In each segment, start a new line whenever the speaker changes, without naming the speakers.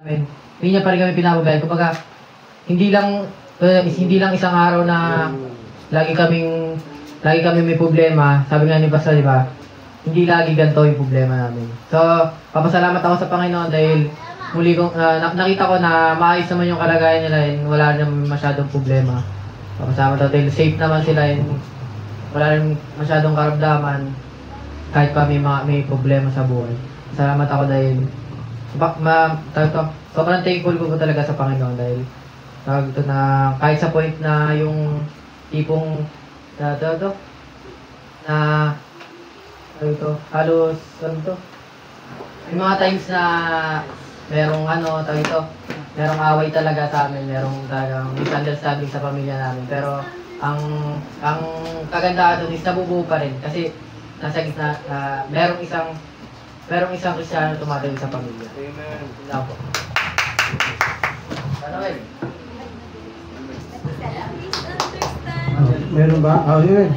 Hindi niya pa rin kami pinapabayaan. Kumbaga, hindi lang isang araw na lagi kami may problema. Sabi nga ni Pastor, di ba? Hindi lagi ganito yung problema namin. So, papasalamat ako sa Panginoon dahil muli kong nakita ko na maayos naman yung kalagayan nila and wala naman masyadong problema. Papasalamat ako dahil safe naman sila and wala rin masyadong karamdaman kahit pa may problema sa buhay. Salamat ako dahil sobrang thankful ko talaga sa Panginoon dahil na kahit sa point na yung tipong halos yung mga times na merong away talaga sa amin, merong talagang misunderstanding sa pamilya namin, pero ang kagandahan doon is nabubuo pa rin kasi nasa gitna merong isang Kristiyano tumatayo sa pamilya. Amen. Wala po.
Meron ba? Oh, yun.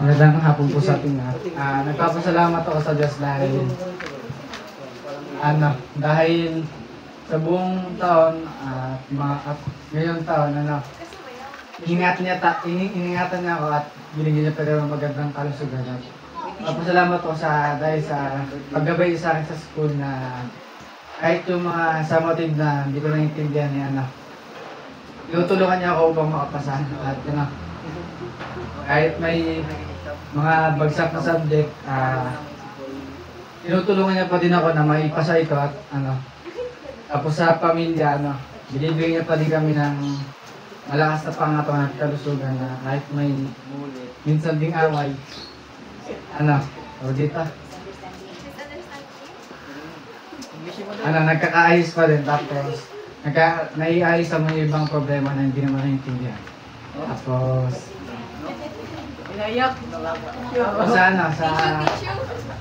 Magandang hapon po sa ating lahat. Nagpapasalamat ako sa Diyos dahil sa buong taon at ngayong taon iningatan niya ako at binigyan niya pa rin magandang kalusugan. Nagpapasalamat ako dahil sa paggabay sa akin sa school na kahit yung mga summative na hindi ko naiintindihan ni tinutulungan niya ako upang makapasa at kahit may mga bagsak na subject, tinutulungan niya pa din ako na maipasa ito at tapos sa pamilya, binibigyan niya pa din kami ng malakas na pangatawan at kalusugan na kahit may minsan ding away, nagkakaayos pa rin tapos naiayos sa mga ibang problema na hindi naman naiintindihan. Tapos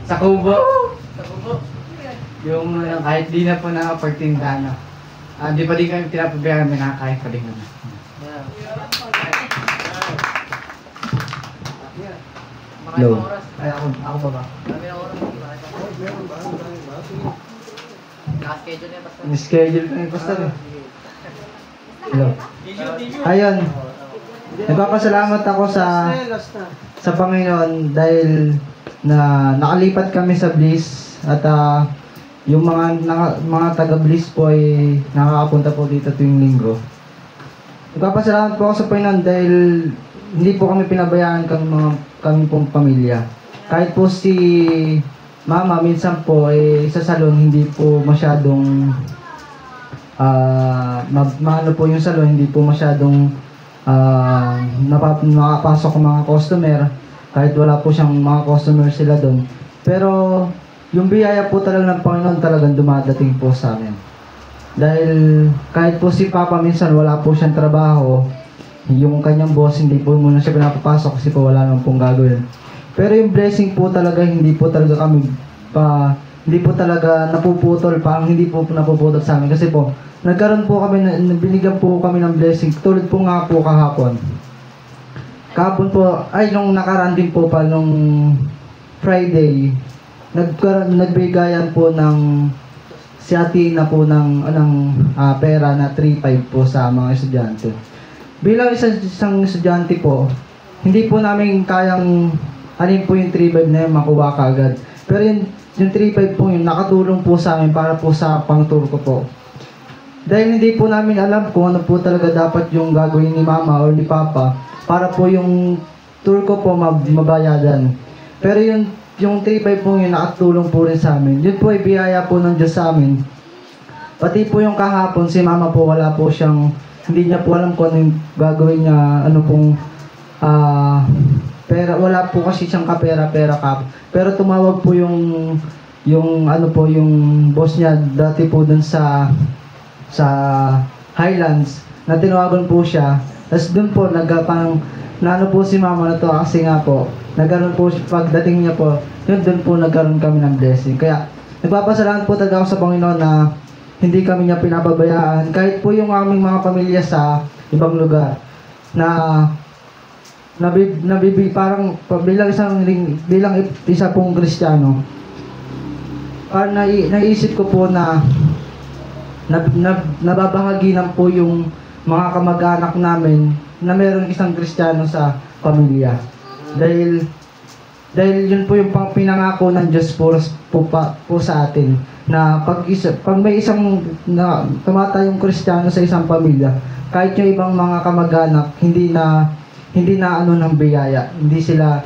sa kubo yung kahit di na po nakapagtinda di pa din kami pinapabayaan, may nakakain pa din naman. Hello. Ako ba? Schedule ko yung pastor. Hello. Ayun. Nagpapasalamat ako sa Panginoon dahil na nakalipat kami sa Bliss at yung mga taga Bliss po ay nakakapunta po dito tuwing linggo. Nagpapasalamat po ako sa Panginoon dahil hindi po kami pinabayaan kami pong pamilya. Kahit po si Mama minsan po sa salon hindi po masyadong maano po yung salon, hindi po masyadong nakapasok ang mga customer kahit wala po siyang mga customer sila doon. Pero yung biyaya po talaga ng Panginoon talagang dumadating po sa amin. Dahil kahit po si Papa minsan wala po siyang trabaho, yung kanyang boss hindi po muna siya pinapapasok kasi po wala naman pong gagawin. Pero yung blessing po talaga hindi po talaga napuputol, parang hindi po napuputol sa amin kasi po nagkaroon po kami, binigyan po kami ng blessing tulad po nga po kahapon po, nung nakaraan din po pa nung Friday, nagbigayan po ng si Ate na po ng pera na 3,500 po sa mga estudyante. Bilang isang estudyante po, hindi po namin kayang po yung 3,500 na yun makuha kagad. Pero yung 3,500 po yun, nakatulong po sa amin para po sa pang-tour ko po. Dahil hindi po namin alam kung ano po talaga dapat yung gagawin ni Mama o ni Papa para po yung tour ko po mabayadan. Pero yung 3,500 po yun, nakatulong po rin sa amin. Yun po ay biyaya po ng Diyos sa amin. Pati po yung kahapon, si Mama po, wala po siyang, hindi niya po alam kung ano yung gagawin niya, pera, wala po kasi siyang kapera-pera ka. Pero tumawag po yung boss niya dati po dun sa Highlands, na tinawagan po siya. Tapos dun po, po si Mama na to kasi nga po, nagkaroon po, pagdating niya po, dun po nagkaroon kami ng blessing. Kaya, nagpapasalamat po talaga ako sa Panginoon na hindi kami niya pinapabayaan. Kahit po yung aming mga pamilya sa ibang lugar, na parang bilang isa pong Kristiyano, parang naisip ko po na nababahaginan po yung mga kamag-anak namin na mayroong isang Kristiyano sa pamilya. Dahil yun po yung pinangako ng Diyos po sa atin na pag may isang tumatayong Kristiyano sa isang pamilya, kahit yung ibang mga kamag-anak hindi na ano ng biyaya, hindi sila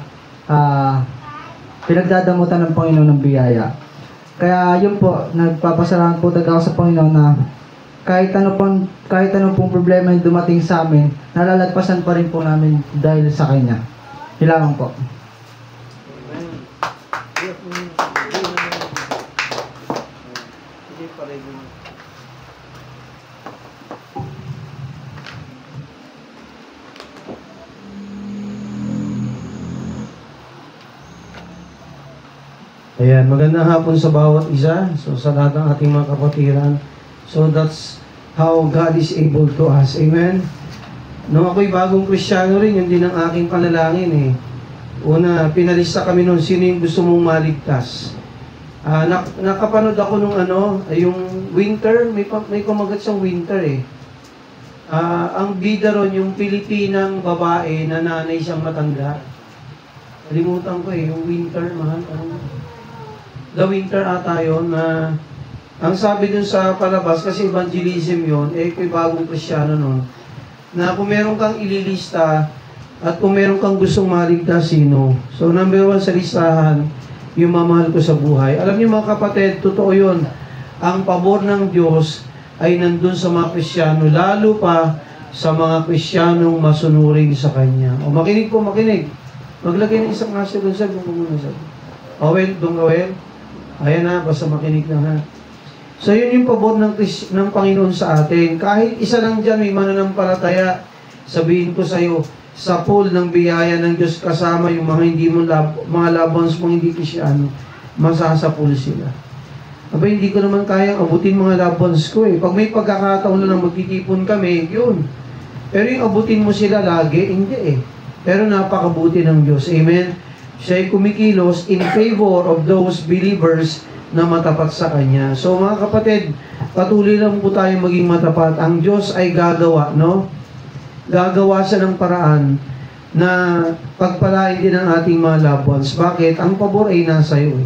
pinagdadamutan ng Panginoon ng biyaya. Kaya yun po, nagpapasalamat po talaga ako sa Panginoon na kahit ano pong problema yung dumating sa amin, nalalagpasan pa rin po namin dahil sa Kanya. Hilangan po.
Ayan, magandang hapon sa bawat isa. So, sa lahat ng ating mga kapatiran. So, that's how God is able to us. Amen? Nung ako'y bagong Kristiyano rin, yun din ang aking panalangin eh. Una, pinalista kami nun, sino yung gusto mong maligtas. Nakapanood ako nung yung winter, may kumagat sa winter eh. Ang bida ron, yung Pilipinang babae na nanay siyang matanda. Kalimutan ko eh, yung winter, mahal. The winter ata yun na ang sabi dun sa palabas, kasi evangelism yun, ko'y bagong Kristiyano nun, na kung meron kang ililista at kung meron kang gustong maligtas, sino? So, number 1 sa listahan, yung mamahal ko sa buhay. Alam niyo mga kapatid, totoo yun. Ang pabor ng Diyos ay nandun sa mga Kristiyano, lalo pa sa mga Kristiyanong masunurin sa Kanya. O makinig po, makinig. Maglagay ng isang nasa doon sa Owel, dong Owel. Ayan na, basta makinig na ha. So yun yung pabor ng Panginoon sa atin. Kahit isa lang dyan may mananampalataya, sabihin ko sa iyo, sa pool ng biyaya ng Diyos kasama yung mga labons mong hindi Kristiyano, masasapul sila. Aba, hindi ko naman kayang abutin mga labons ko eh. Pag may pagkakataon na magtitipon kami, yun. Pero yung abutin mo sila lagi, hindi eh. Pero napakabuti ng Diyos. Amen? Siya'y kumikilos in favor of those believers na matapat sa Kanya. So mga kapatid, patuloy lang po tayo maging matapat. Ang Diyos ay gagawa, no? Gagawa siya ng paraan na pagpalain din ang ating mga loved ones. Bakit? Ang pabor ay nasa iyo.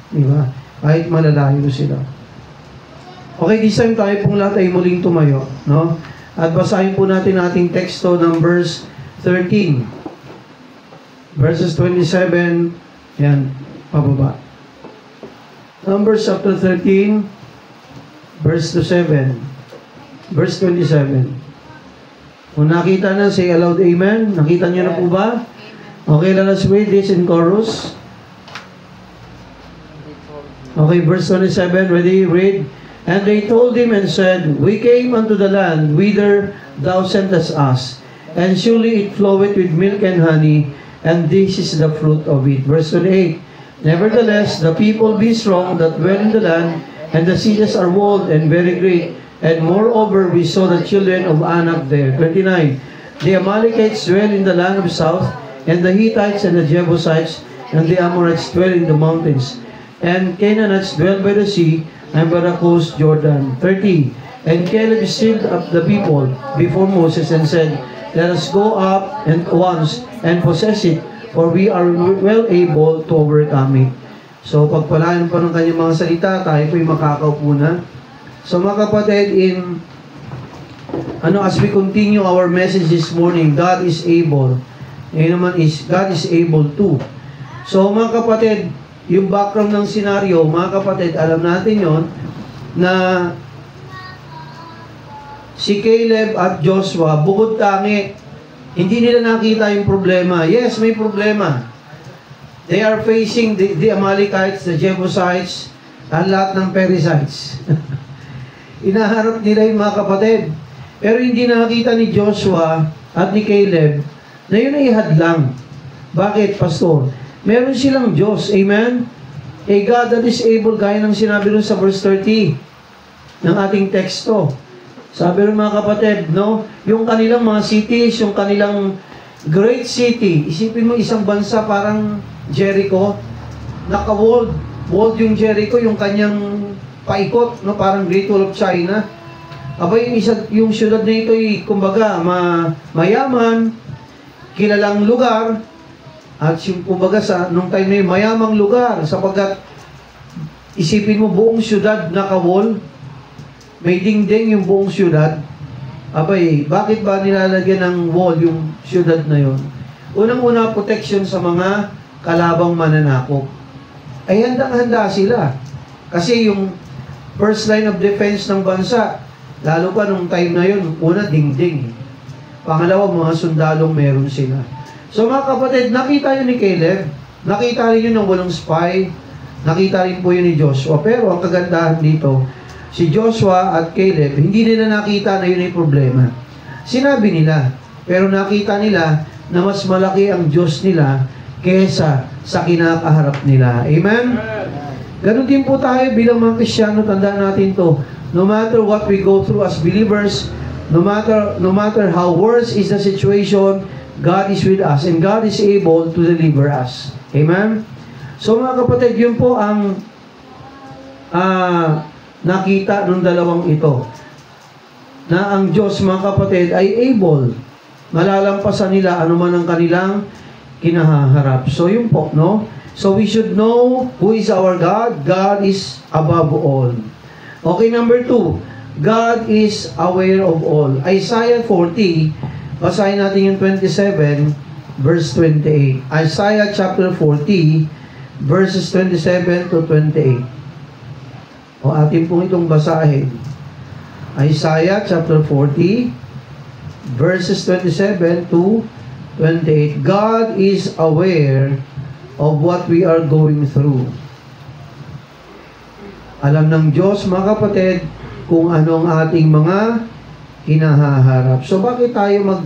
Di ba? Kahit malalayo sila. Okay, this time tayo pong lahat ay muling tumayo, no? At basahin po natin ating teksto ng verse 13. Verses 27, yan, pababa. Numbers chapter 13, verse 7. Verse 27. Kung nakita na, say aloud, amen. Nakita niyo na po ba? Okay, let's read this in chorus. Okay, verse 27, ready, read. And they told him and said, We came unto the land whither thou sentest us, and surely it floweth with milk and honey, and this is the fruit of it. Verse 28, Nevertheless, the people be strong that dwell in the land, and the cities are walled and very great. And moreover, we saw the children of Anak there. 29, The Amalekites dwell in the land of south, and the Hittites and the Jebusites, and the Amorites dwell in the mountains. And Canaanites dwell by the sea, and by the coast Jordan. 30, And Caleb stilled up the people before Moses, and said, Let us go up and once and possess it, for we are well able to overcome it. So, pagpalaan pa ng kanyang mga salita, tayo po'y makakaupo na. So, mga kapatid, as we continue our message this morning, God is able. God is able to. So, mga kapatid, yung background ng senaryo, mga kapatid, alam natin yon na si Caleb at Joshua, bukod tangi, hindi nila nakita yung problema. Yes, may problema. They are facing the Amalekites, the Jebusites, at lahat ng Perizzites. Inaharap nila yung mga kapatid. Pero hindi nakita ni Joshua at ni Caleb na yun ay hadlang. Bakit, Pastor? Meron silang Diyos. Amen? A God that is able, gaya ng sinabi rin sa verse 30 ng ating teksto. Sabi rin mga kapatid, no? Yung kanilang mga cities, yung kanilang great city. Isipin mo isang bansa parang Jericho, naka-walled. Walled yung Jericho, yung kanyang paikot, no? Parang Great Wall of China. Aba, yung syudad na ito ay, kumbaga, mayaman, kilalang lugar, at yung, kumbaga, nung time na yun, mayamang lugar, sapagkat, isipin mo, buong syudad naka-wall, may dingding yung buong syudad. Abay, bakit ba nilalagyan ng wall yung syudad na yun? Unang-una, protection sa mga kalabang mananakop. Ay handang-handa sila. Kasi yung first line of defense ng bansa, lalo pa nung time na yun, una, dingding. Pangalawa, mga sundalong meron sila. So mga kapatid, nakita yun ni Caleb, nakita rin yun ng walong spy, nakita rin po yun ni Joshua. Pero ang kagandahan dito, si Joshua at Caleb, hindi nila nakita na yun ay problema. Sinabi nila, pero nakita nila na mas malaki ang Diyos nila kesa sa kinakaharap nila. Amen? Ganon din po tayo bilang mga Kristiyano, tandaan natin to. No matter what we go through as believers, no matter how worse is the situation, God is with us and God is able to deliver us. Amen? So mga kapatid, yun po ang nakita ng dalawang ito. Na ang Diyos, mga kapatid, ay able. Malalampasan nila anuman ang kanilang kinaharap. So yun po, no? So we should know who is our God. God is above all. Okay, number 2. God is aware of all. Isaiah 40, basahin natin yung 27, verse 28. Isaiah chapter 40, verses 27 to 28. O atin pong itong basahin. Isaiah chapter 40, verses 27 to 28. God is aware of what we are going through. Alam ng Diyos, mga kapatid, kung ano ang ating mga hinaharap. So bakit tayo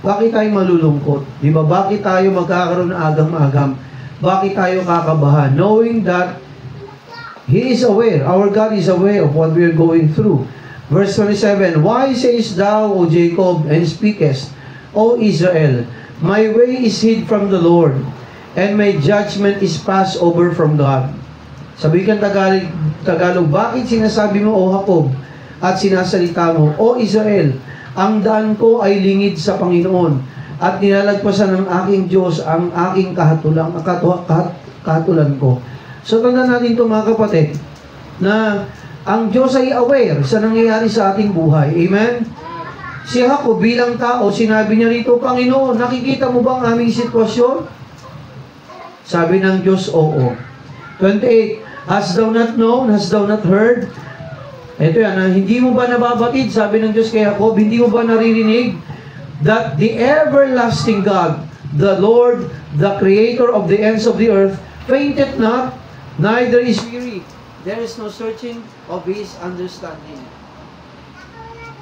bakit tayo malulungkot? Di ba? Bakit tayo magkakaroon ng agam-agam? Bakit tayo kakabahan? Knowing that He is aware, our God is aware of what we are going through. Verse 27, Why sayest thou, O Jacob, and speakest, O Israel, my way is hid from the Lord, and my judgment is passed over from God. Sabi kang Tagalog, bakit sinasabi mo, O Jacob, at sinasalita mo, O Israel, ang daan ko ay lingid sa Panginoon, at nilalagpasan ng aking Diyos ang aking kahatulan ko. So tandaan natin ito, mga kapatid, na ang Diyos ay aware sa nangyayari sa ating buhay. Amen? Si Jacob bilang tao, sinabi niya rito, Panginoon, nakikita mo ba ang aming sitwasyon? Sabi ng Diyos, oo. 28, Hast thou not known? Hast thou not heard? Ito yan, hindi mo ba nababatid? Sabi ng Diyos kay Jacob, hindi mo ba naririnig? That the everlasting God, the Lord, the Creator of the ends of the earth, fainted not, neither is weary. There is no searching of His understanding.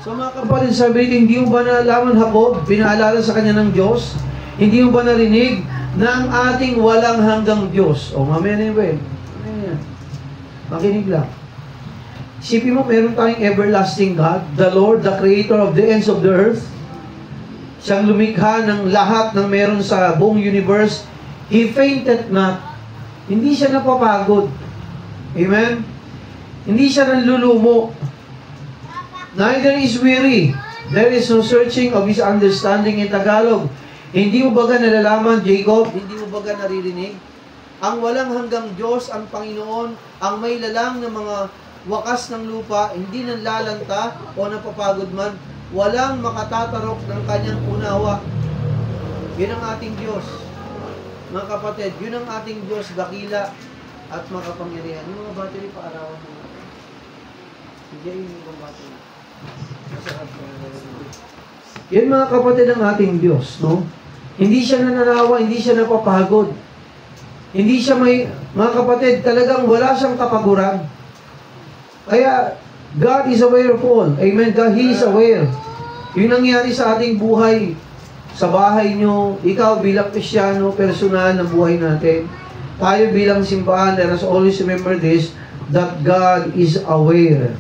So mga kapatid, sabi rin, hindi mo ba nalaman, Jacob, pinaalala sa kanya ng Diyos? Hindi mo ba narinig na ang ating walang hanggang Diyos? O, mamaya na yun. Makinig lang. Isipin mo, meron tayong everlasting God, the Lord, the Creator of the ends of the earth. Siyang lumikha ng lahat ng meron sa buong universe. He fainted not. Hindi siya napapagod. Amen? Hindi siya nanlulumo. Neither is weary. There is no searching of His understanding in Tagalog. Hindi mo baga nalalaman, Jacob? Hindi mo baga naririnig? Ang walang hanggang Diyos, ang Panginoon, ang may lalang ng mga wakas ng lupa, hindi nanlalanta o napapagod man, walang makatatarok ng kanyang unawa. Yun ang ating Diyos. Mga kapatid, yun ang ating Diyos, dakila at makapangyarihan. Yung mga battery, paarawan mo natin. Hindi yung mga battery. Yan mga kapatid ang ating Diyos, no? Hindi siya nananawa, hindi siya napapagod. Hindi siya mga kapatid, talagang wala siyang kapaguran. Kaya, God is aware of all. Amen? God, He is aware. Yung nangyari sa ating buhay, sa bahay nyo, ikaw bilang Kristiyano, personal na buhay natin, tayo bilang simbahan, let us always remember this, that God is aware.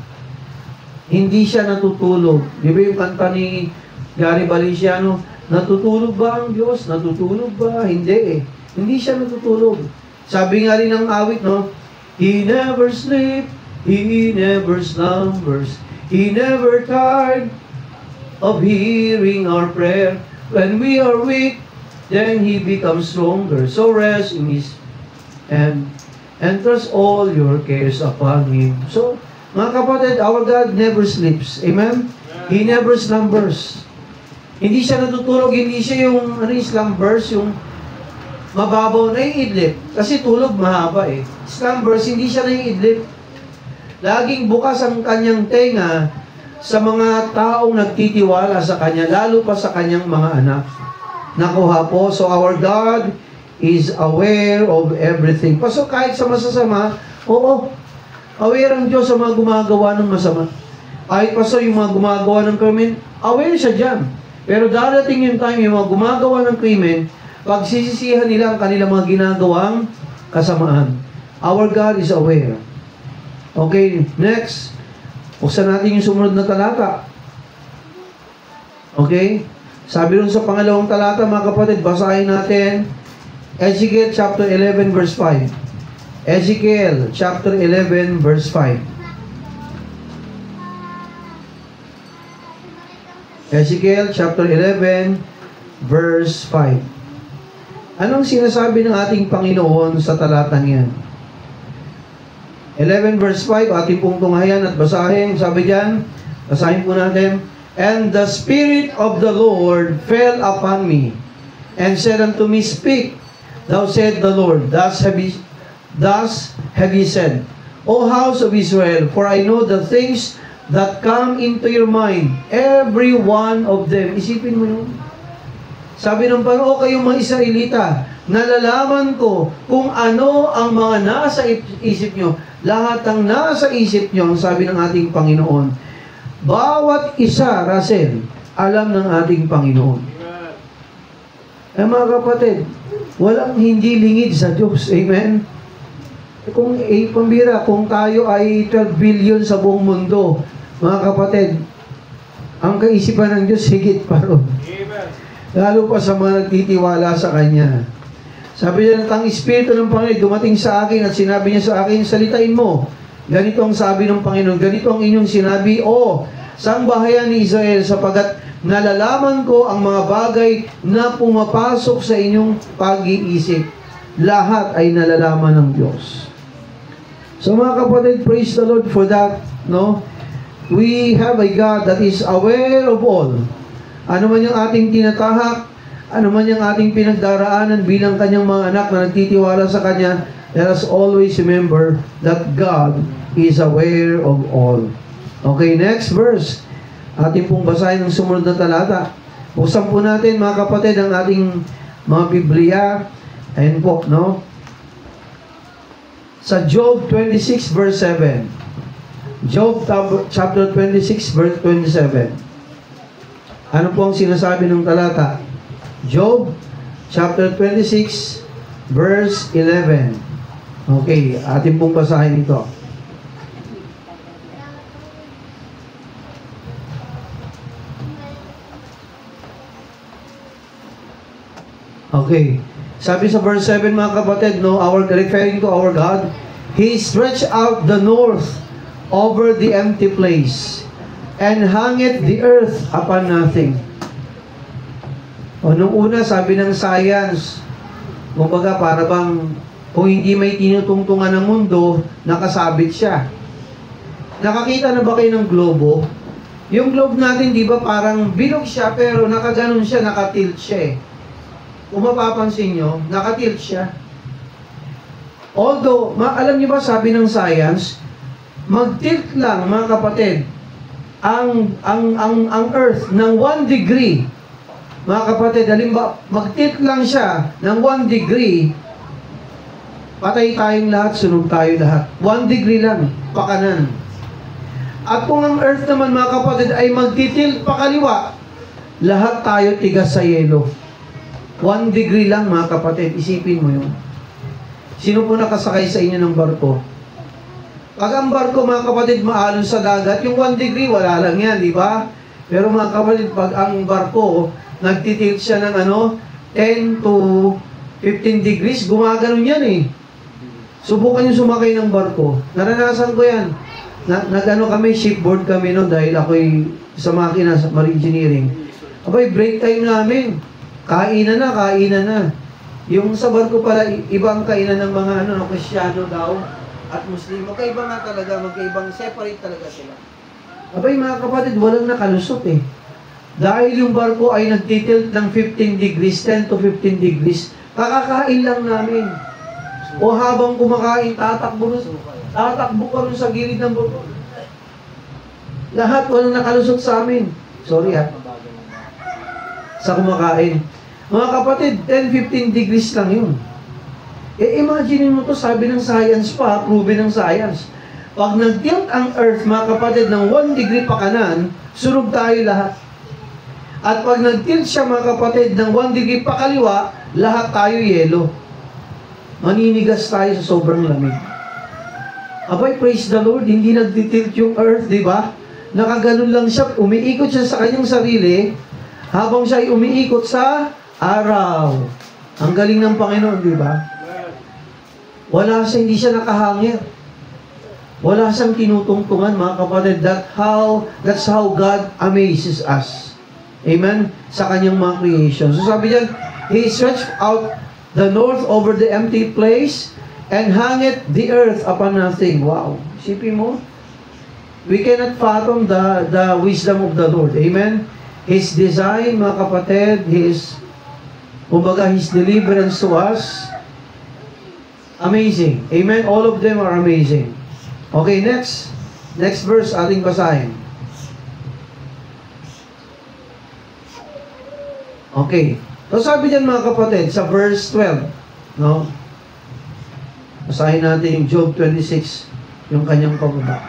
Hindi siya natutulog. Di ba yung kanta ni Gary Valenciano, Natutulog ba ang Diyos? Natutulog ba? Hindi eh. Hindi siya natutulog. Sabi nga rin ng awit, no? He never sleep, He never slumbers, He never tired of hearing our prayer. When we are weak, then He becomes stronger. So rest in His hand and trust all your cares upon Him. So, mga kapatid, our God never sleeps. Amen? He never slumbers. Hindi siya natutulog, hindi siya yung slumbers, yung mababaw na iidlip. Kasi tulog mahaba eh. Slumbers, hindi siya naiidlip. Laging bukas ang kanyang tenga sa mga taong nagtitiwala sa kanya, lalo pa sa kanyang mga anak. Nakuha po, so our God is aware of everything. Paso kahit sa masasama, oo, aware ang Diyos sa mga gumagawa ng masama. Kahit paso yung mga gumagawa ng krimen, aware siya dyan. Pero darating yung time, yung mga gumagawa ng krimen, pagsisisihan nila ang kanilang mga ginagawang kasamaan. Our God is aware. Okay, next. Buksan natin yung sumunod na talata. Okay? Sabi rin sa pangalawang talata, mga kapatid, basahin natin Ezekiel chapter 11 verse 5. Ezekiel chapter 11 verse 5. Ezekiel chapter 11 verse 5. Anong sinasabi ng ating Panginoon sa talatang yan? 11 verse 5, ating pong tunghayan at basahin. Sabi diyan, basahin po natin. And the Spirit of the Lord fell upon me, and said unto me, Speak, thou said the Lord, thus have ye said, O house of Israel, for I know the things that come into your mind, every one of them. Isipin mo yun. Sabi ng Panginoon, kayong mga Israelita, nalalaman ko kung ano ang mga nasa isip nyo. Lahat ng nasa isip nyo, ang sabi ng ating Panginoon. Bawat isa, Russell, alam ng ating Panginoon. Eh mga kapatid, walang hindi lingid sa Diyos. Amen? Kung pambira, kung tayo ay 12 billion sa buong mundo, mga kapatid, ang kaisipan ng Diyos higit pa ron. Lalo pa sa mga nagtitiwala sa Kanya. Sabi niya, ang Espiritu ng Panginoon dumating sa akin at sinabi niya sa akin, salitain mo. Ganito ang sabi ng Panginoon, ganito ang inyong sinabi, O sangbahayan ni Israel, sapagat nalalaman ko ang mga bagay na pumapasok sa inyong pag-iisip. Lahat ay nalalaman ng Diyos. So mga kapatid, praise the Lord for that, no? We have a God that is aware of all. Ano man yung ating tinatahak, ano man yung ating pinagdaraanan bilang kanyang mga anak na nagtitiwala sa Kanya, let us always remember that God is aware of all. Okay, next verse. Ating pong basahin ng sumunod na talata. Buksan po natin mga kapatid ang ating mga Biblia. Ayan po, no? Sa Job 26 verse 7. Job chapter 26 verse 27. Ano po ang sinasabi ng talata? Job chapter 26 verse 11. Okay, atin pong basahin ito. Okay. Sabi sa verse 7 mga kapatid, no, referring to our God, He stretched out the north over the empty place, and hangeth the earth upon nothing. O nung una, sabi ng science, kumbaga para bang kung hindi may tinutungtungan ng mundo, nakasabit siya. Nakakita na ba kayo ng globo? Yung globe natin, di ba parang bilog siya, pero nakaganon siya, nakatilt siya eh. Kung mapapansin nyo, nakatilt siya. Although, alam niyo ba, sabi ng science, mag-tilt lang, mga kapatid, ang Earth ng 1 degree. Mga kapatid, halimbawa, mag-tilt lang siya ng 1 degree, patay tayong lahat, sunog tayo lahat. 1 degree lang, pakanan. At kung ang Earth naman, mga kapatid, ay mag-tilt pakaliwa, lahat tayo tigas sa yelo. 1 degree lang, mga kapatid. Isipin mo yun. Sino po nakasakay sa inyo ng barko? Pag ang barko, mga kapatid, maalon sa dagat, yung 1 degree, wala lang yan, di ba? Pero mga kapatid, pag ang barko nagtitilt siya ng 10 to 15 degrees, gumaganon yan eh. Subukan yung sumakay ng barko. Naranasan ko yan. Nag-ano kami, shipboard kami noon dahil ako'y sa makina, sa marine engineering. Abay, break time namin. Kainan na. Yung sa barko pala, ibang kainan ng mga Kristyano daw at Muslim. Magkaiba nga talaga, magkaibang separate talaga sila. Abay, mga kapatid, walang nakalusot eh. Dahil yung barko ay nagtitilt ng 15 degrees, 10 to 15 degrees, kakakain lang namin. O habang kumakain, tatakbo ka rin sa gilid ng barko. Lahat walang nakalusot sa amin. Sorry sa kumakain. Mga kapatid, 10-15 degrees lang yun. Imagine mo to, sabi ng science pa, proven ng science. Pag nag-tilt ang earth, mga kapatid, ng 1 degree pa kanan, sunog tayo lahat. At pag nag-tilt siya, mga kapatid, ng 1 degree pa kaliwa, lahat tayo yelo. Maninigas tayo sa sobrang lamig. Abay, praise the Lord, hindi nag-tilt yung earth, di ba? Nakaganon lang siya, umiikot siya sa kanyang sarili, habang siya ay umiikot sa araw. Ang galing ng Panginoon, di ba? Hindi siya nakahangir. Wala siyang tinutungtungan, mga kapatid. That's how God amazes us. Amen? Sa kanyang mga creation. So sabi diyan, He stretched out the north over the empty place and hangeth the earth upon nothing. Wow. Isipin mo, we cannot fathom the wisdom of the Lord. Amen? His design, mga kapatid, His deliverance to us, amazing. Amen? All of them are amazing. Okay, next. Next verse, ating basahin. Okay. So sabi diyan, mga kapatid, sa verse 12, no? Basahin natin yung Job 26, yung kanyang pababa.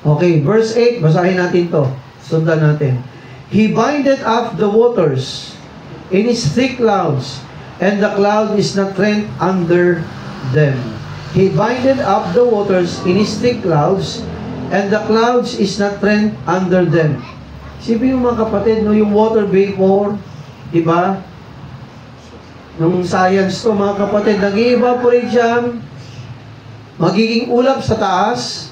Okay, verse 8, basahin natin to. Sundan natin. He bindeth up the waters in his thick clouds, and the cloud is not rent under them. He bindeth up the waters in his thick clouds, and the clouds is not rent under them. Sipin yung mga kapatid, no, yung water vapor, di ba? Nung science to, mga kapatid, nag-evaporate siya, magiging ulap sa taas.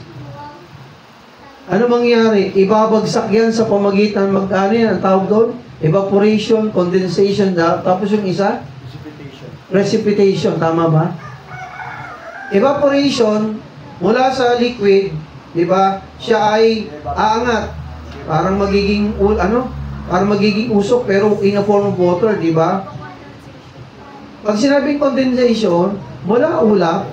Ano mangyari? Ibabagsak yan sa pamagitan, ang tawag doon? Evaporation, condensation, tapos yung isa? Precipitation, tama ba? Evaporation, mula sa liquid, di ba? Siya ay aangat. Parang magiging usok pero in a form of water, di ba? Pag sinabing condensation, mula ulap,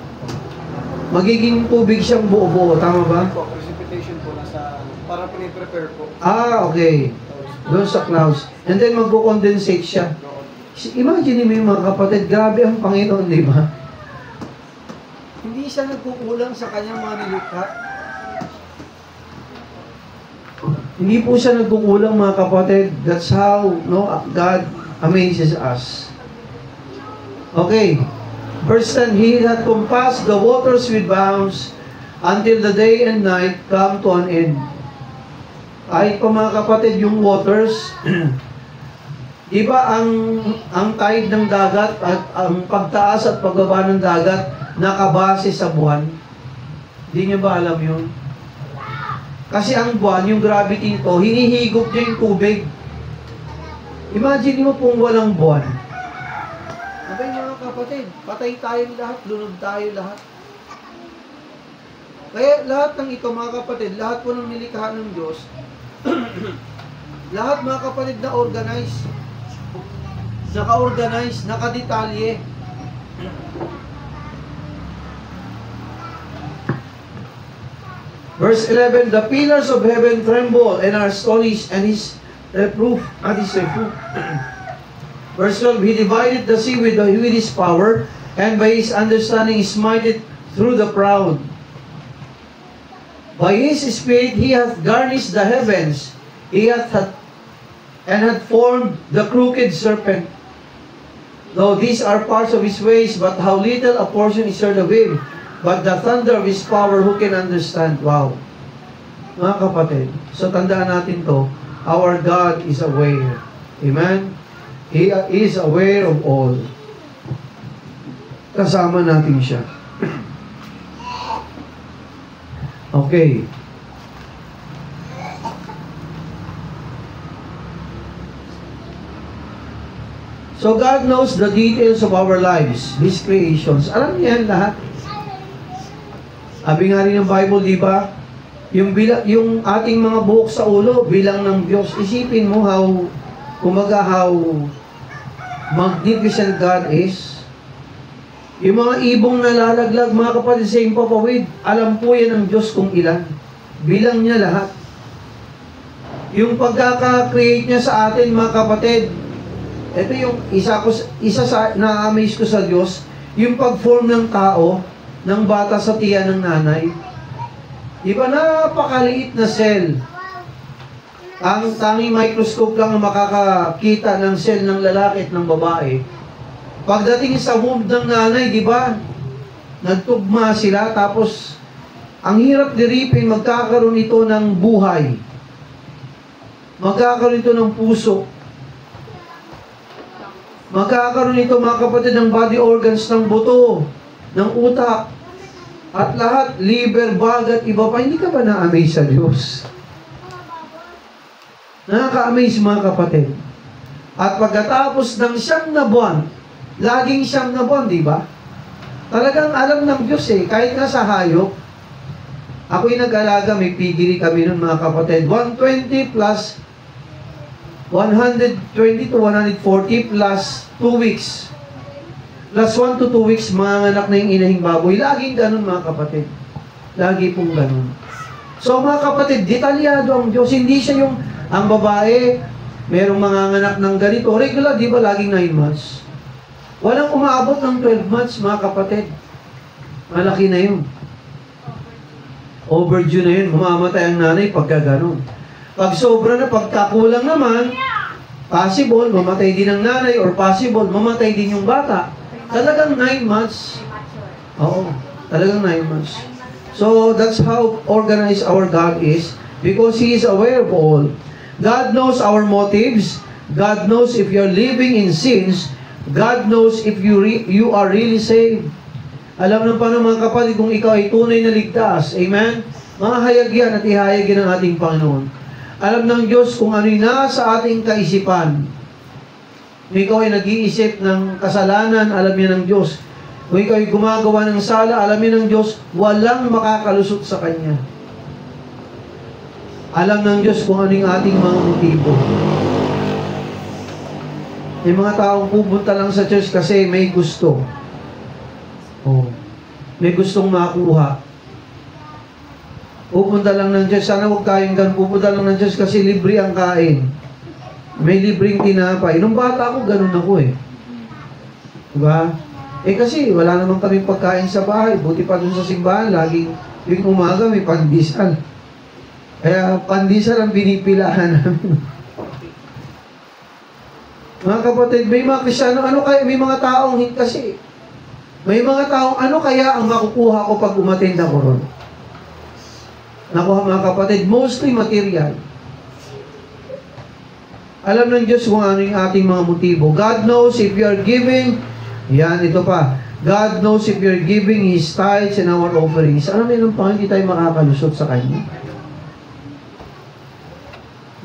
magiging tubig siyang buo-buo, tama ba?
Precipitation po para piniprepare po.
Okay. Doon sa clouds. And then magko-condensate siya. Imagine mo yung mga kapatid, grabe ang Panginoon, di ba? Hindi siya nagkukulang sa kanyang mga nilikha. Hindi po siya nagkukulang, mga kapatid. That's how God amazes us. Okay. Verse 10, He hath compassed the waters with bounds until the day and night come to an end. Kahit pa, mga kapatid, yung waters, di ba ang tide ng dagat at ang pagtaas at pagbaba ng dagat nakabase sa buwan? Hindi niyo ba alam yun? Kasi ang buwan, yung gravity nito, hinihigop niya yung tubig. Imagine mo kung walang buwan. Abay, mga kapatid, patay tayong lahat, lunod tayo lahat. Kaya lahat ng ito, mga kapatid, lahat po ng nilikha ng Diyos, lahat, mga kapatid, na organize, naka-organize, nakadetalye. Verse 11, the pillars of heaven tremble and are astonished and his reproof. Verse 12, he divided the sea with his power, and by his understanding he smited through the proud. By his spirit he hath garnished the heavens, he hath formed the crooked serpent. Though these are parts of his ways, but how little a portion is heard of him. But the thunder of His power, who can understand? Wow. Mga kapatid, so tandaan natin to, our God is aware. Amen? He is aware of all. Kasama natin siya. Okay. So God knows the details of our lives, His creations. Alam niya yan lahat. Sabi nga rin ng Bible, di ba? Yung ating mga buhok sa ulo, bilang ng Diyos. Isipin mo how magnificent God is. Yung mga ibong nalalaglag, mga kapatid, sa impapawid, alam po yan ng Diyos kung ilan. Bilang niya lahat. Yung pagkaka-create niya sa atin, mga kapatid, ito yung isa sa na-amaze ko sa Diyos, yung pag-form ng tao, ng bata sa tiyan ng nanay. Iba, napakaliit na cell. Ang tanging microscope lang ang makakakita ng cell ng lalaki at ng babae. Pagdating sa womb ng nanay, di ba? Nagtugma sila, tapos ang hirap diripin, magkakaroon ito ng buhay. Magkakaroon ito ng puso. Magkakaroon ito, mga kapatid, ng body organs, ng buto, ng utak, at lahat, liver, bagat, iba pa. Hindi ka ba na-amaze sa Diyos? Nakaka-amaze, mga kapatid. At pagkatapos ng 9 na buwan, laging 9 na buwan, di ba? Talagang alam ng Diyos kahit nga sa hayop. Ako'y nag-alaga, may pigiri kami nun, mga kapatid. 120 plus 120 to 140 plus 2 weeks. Plus 1 to 2 weeks, mga anak na yung inahing baboy. Laging ganun, mga kapatid. Lagi pong ganun. So, mga kapatid, detalyado ang Diyos. Hindi siya yung, ang babae, merong mga anak ng ganito. Regular, di ba, laging 9 months? Walang umaabot ng 12 months, mga kapatid. Malaki na yun. Overdue na yun. Mamamatay ang nanay pagka ganun. Pag sobra na, pagkakulang naman, possible, mamatay din ang nanay, or possible, mamatay din yung bata. Talagang 9 months. Oo, talagang 9 months. So, that's how organized our God is, because He is aware of all. God knows our motives. God knows if you're living in sins. God knows if you are really saved. Alam ng paano, mga kapatid, kung ikaw ay tunay na ligtas. Amen? Mga hayag yan at ihayag yan ng ating Panginoon. Alam ng Diyos kung ano yung nasa ating kaisipan. Kung ikaw ay nag-iisip ng kasalanan, alam yan ng Diyos. Kung ikaw ay gumagawa ng sala, alam yan ng Diyos, walang makakalusot sa Kanya. Alam ng Diyos kung ano yung ating mga motibo. May mga taong pupunta lang sa church kasi may gusto. Oh, may gustong makuha. Pupunta lang ng Diyos, sana huwag tayong ganun. Pupunta lang ng Diyos kasi libre ang kain. May libreng tinapay. Nung bata ako, ganun ako Diba? Kasi wala naman kami pagkain sa bahay. Buti pa dun sa simbahan, laging yung umaga may pandesal. Kaya pandesal ang binipilahan namin. Mga kapatid, may mga Kristiyano, may mga taong kasi, may mga taong ano kaya ang makukuha ko pag umattend ako ron? Nakuha, mga kapatid, mostly material. Alam ng Diyos kung ano yung ating mga motibo. God knows if you are giving, ito pa, God knows if you are giving His tithes and our offerings. Alam mo yung Panginoon, hindi tayo makakalusot sa Kanya.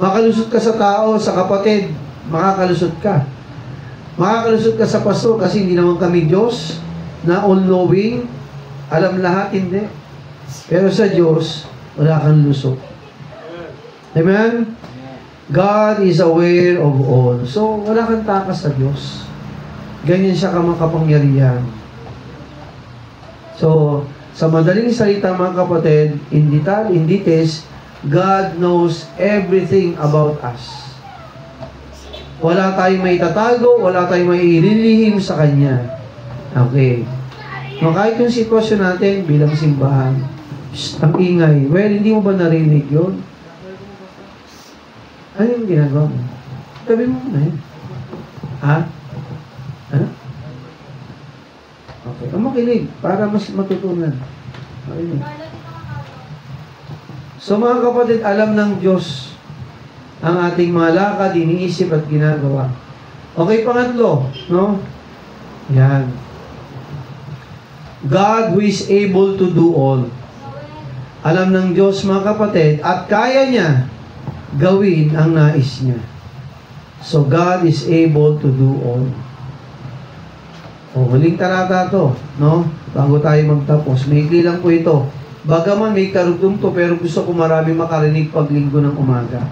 Makalusot ka sa tao, sa kapatid, makakalusot ka. Makakalusot ka sa pastor kasi hindi naman kami Diyos na all-knowing, alam lahat, hindi. Pero sa Diyos, wala kang lusot. Amen? God is aware of all. So, wala kang takas sa Diyos. Ganyan siya kamakapangyarihan. So, sa madaling salita, mga kapatid, in details, God knows everything about us. Wala tayong may tatago, wala tayong may ililihim sa Kanya. Okay. No, kahit yung sitwasyon natin bilang simbahan, ang ingay. Well, hindi mo ba narinig yun? Ano yung ginagawa mo? Tabi mo na yun. Ha? Ano? Okay. Makinig para mas matutunan. Makinig. So, mga kapatid, alam ng Diyos ang ating mga lakad, iniisip at ginagawa. Okay, pangatlo, no? Yan. God who is able to do all. Alam ng Diyos, mga kapatid, at kaya niya gawin ang nais niya. So, God is able to do all. O, huling talata to, no? Bago tayo magtapos. Maikli lang po ito. Bagaman may karugtong to, pero gusto ko marami makarinig pag linggo ng umaga.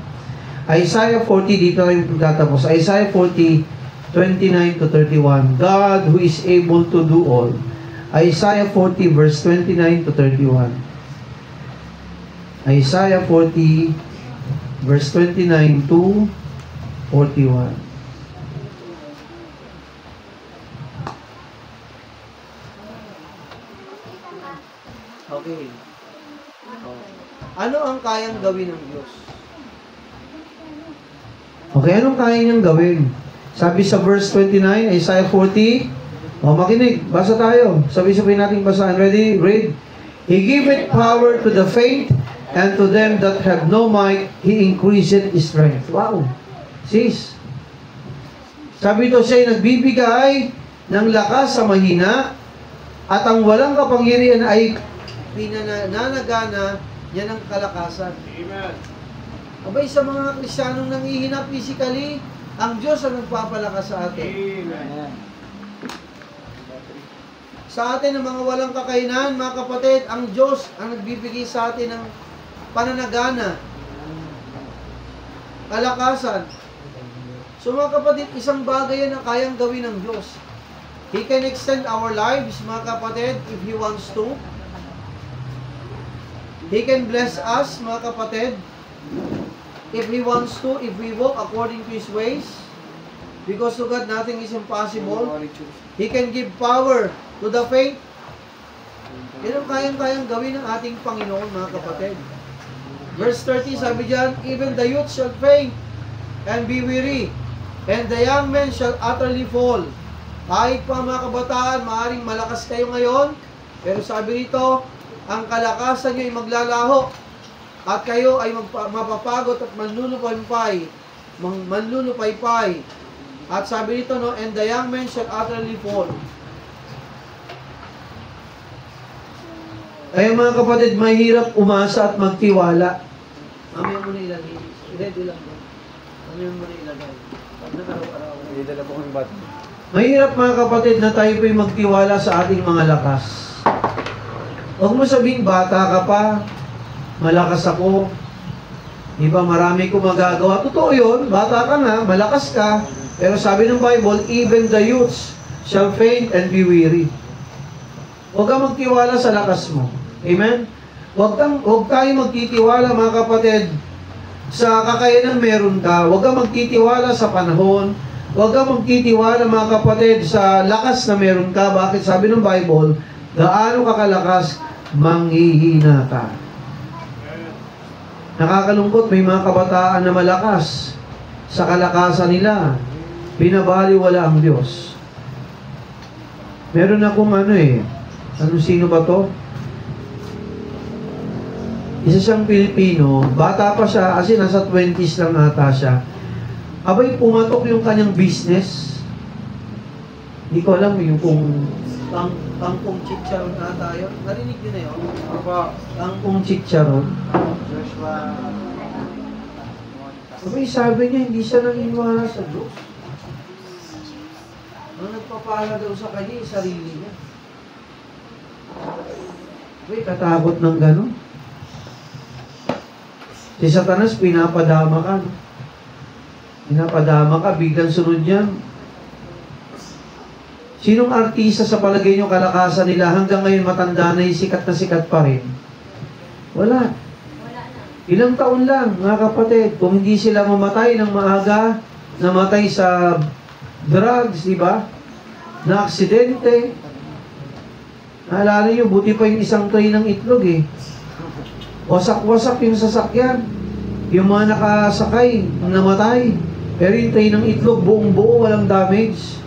Isaiah 40, dito tayo magtatapos. Isaiah 40, 29 to 31. God who is able to do all. Isaiah 40, verse 29 to 31. Isaiah 40, verse 29 to 41. Okay. Ano ang kayang gawin ng Diyos? Okay, anong kaya niyang gawin? Sabi sa verse 29, Isaiah 40, makinig, basa tayo. Sabi-sabi natin basahin. Ready? Read. He giveth power to the faint, and to them that have no might, He increaseth strength. Wow! Sis. Sabi ito, siya'y nagbibigay ng lakas sa mahina, at ang walang kapangyarihan ay pinananagana niya ng kalakasan. Amen. Abay, sa mga Kristiyanong nanghihina physically, ang Diyos ang nagpapalakas sa atin. Amen. Sa atin, ng mga walang kakayanan, mga kapatid, ang Diyos ang nagbibigay sa atin ng pananagana, kalakasan. So mga kapatid, isang bagay yan na kayang gawin ng Diyos. He can extend our lives, mga kapatid, if He wants to. He can bless us, mga kapatid, if He wants to, if we walk according to His ways. Because to God, nothing is impossible. He can give power to the faint. Yan ang kayang-kayang gawin ng ating Panginoon, mga kapatid. Verse 30, sabi dyan, even the youth shall faint and be weary, and the young men shall utterly fall. Kahit pa mga kabataan, maaaring malakas kayo ngayon, pero sabi rito, ang kalakasan nyo ay maglalaho, at kayo ay mapapagod at manlulupaypay. At sabi rito, no, and the young men shall utterly fall. Kaya mga kapatid, mahirap umasa at magtiwala. Mamaya mo na ilagay. Ready lang po. Mamaya mo na ilagay. Pag nag-araw-araw. Idala po kong bata. Mahirap mga kapatid na tayo po'y magtiwala sa ating mga lakas. Huwag mo sabing bata ka pa, malakas ako. Diba, marami ko magagawa. Totoo yun, bata ka na, malakas ka. Pero sabi ng Bible, even the youths shall faint and be weary. Huwag kang magtiwala sa lakas mo. Amen? Huwag tayo magtitiwala, mga kapatid, sa kakayanan meron ka. Huwag kang magtitiwala sa panahon. Huwag kang magtitiwala, mga kapatid, sa lakas na meron ka. Bakit? Sabi ng Bible, gaano ka kalakas, manghihina ka. Nakakalungkot, may mga kabataan na malakas. Sa kalakasan nila, binabaliwala ang Diyos. Meron akong sino ba to? Isa siyang Pilipino, bata pa siya, kasi nasa 20s lang ata siya. Abay, pumatok yung kanyang business. Hindi ko alam yung kangkong chicharon ata yun. Narinig din na yun? Kangkong chicharon. Abay, sabi niya, hindi siya naniniwala sa Diyos. Ang nagpapala daw sa kanya, yung sarili niya. Abay, katakot ng gano'n. Si Satanas, pinapadama ka. No? Pinapadama ka, biglang sunod yan. Sinong artista sa palagay nyo kalakasan nila hanggang ngayon matanda na sikat na sikat pa rin? Wala. Ilang taon lang, mga kapatid, kung hindi sila mamatay ng maaga, namatay sa drugs, di ba? Na aksidente. Naalala nyo, buti pa yung isang tray ng itlog eh. Wasak-wasak yung sasakyan. Yung mga nakasakay, namatay. Pero yung tray ng itlog, buong-buo, walang damage.